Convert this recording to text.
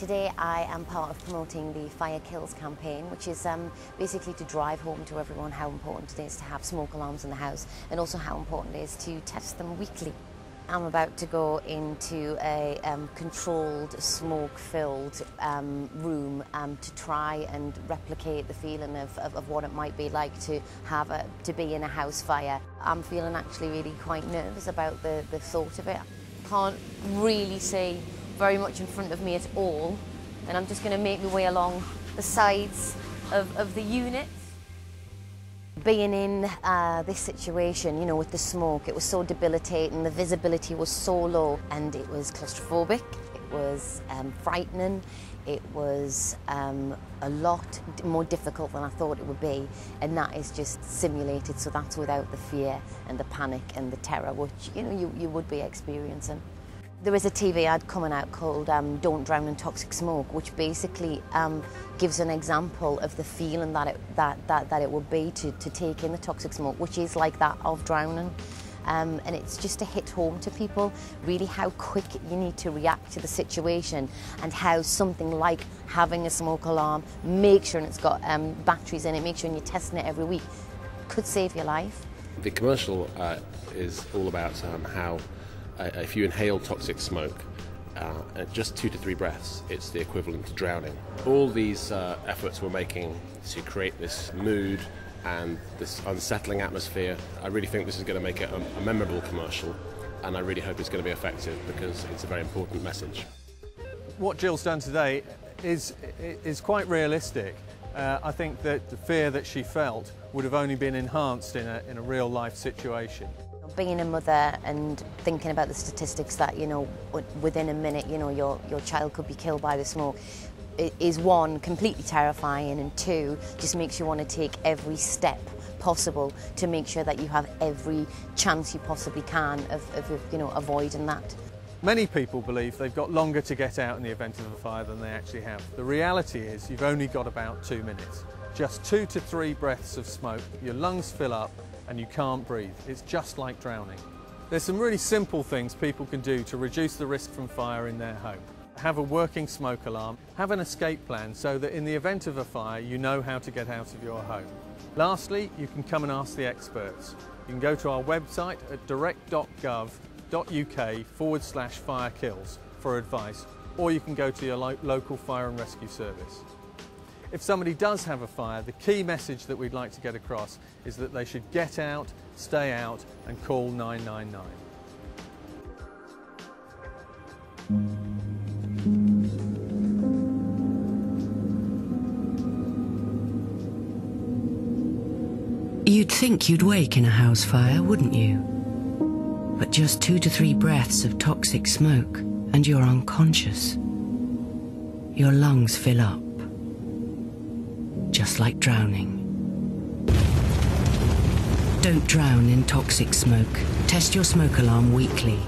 Today I am part of promoting the Fire Kills campaign, which is basically to drive home to everyone how important it is to have smoke alarms in the house and also how important it is to test them weekly. I'm about to go into a controlled, smoke-filled room to try and replicate the feeling of what it might be like to be in a house fire. I'm feeling actually really quite nervous about the thought of it. I can't really see very much in front of me at all, and I'm just going to make my way along the sides of the unit. Being in this situation, you know, with the smoke, it was so debilitating, the visibility was so low, and it was claustrophobic, it was frightening, it was a lot more difficult than I thought it would be, and that is just simulated, so that's without the fear and the panic and the terror, which, you know, you would be experiencing. There is a TV ad coming out called Don't Drown in Toxic Smoke, which basically gives an example of the feeling that it would be to take in the toxic smoke, which is like that of drowning. And it's just to hit home to people, really how quick you need to react to the situation and how something like having a smoke alarm, make sure it's got batteries in it, make sure you're testing it every week, could save your life. The commercial is all about how if you inhale toxic smoke, at just 2 to 3 breaths, it's the equivalent to drowning. All these efforts we're making to create this mood and this unsettling atmosphere, I really think this is going to make it a memorable commercial, and I really hope it's going to be effective because it's a very important message. What Jill's done today is quite realistic. I think that the fear that she felt would have only been enhanced in a real-life situation. Being a mother and thinking about the statistics that, you know, within a minute, you know, your child could be killed by the smoke, is one, completely terrifying, and two, just makes you want to take every step possible to make sure that you have every chance you possibly can of you know, avoiding that. Many people believe they've got longer to get out in the event of a fire than they actually have. The reality is you've only got about 2 minutes. Just 2 to 3 breaths of smoke, your lungs fill up and you can't breathe. It's just like drowning. There's some really simple things people can do to reduce the risk from fire in their home. Have a working smoke alarm, have an escape plan so that in the event of a fire you know how to get out of your home. Lastly, you can come and ask the experts. You can go to our website at direct.gov.uk/firekills for advice, or you can go to your local fire and rescue service. If somebody does have a fire, the key message that we'd like to get across is that they should get out, stay out and call 999. You'd think you'd wake in a house fire, wouldn't you? But just 2 to 3 breaths of toxic smoke and you're unconscious. Your lungs fill up, just like drowning. Don't drown in toxic smoke. Test your smoke alarm weekly.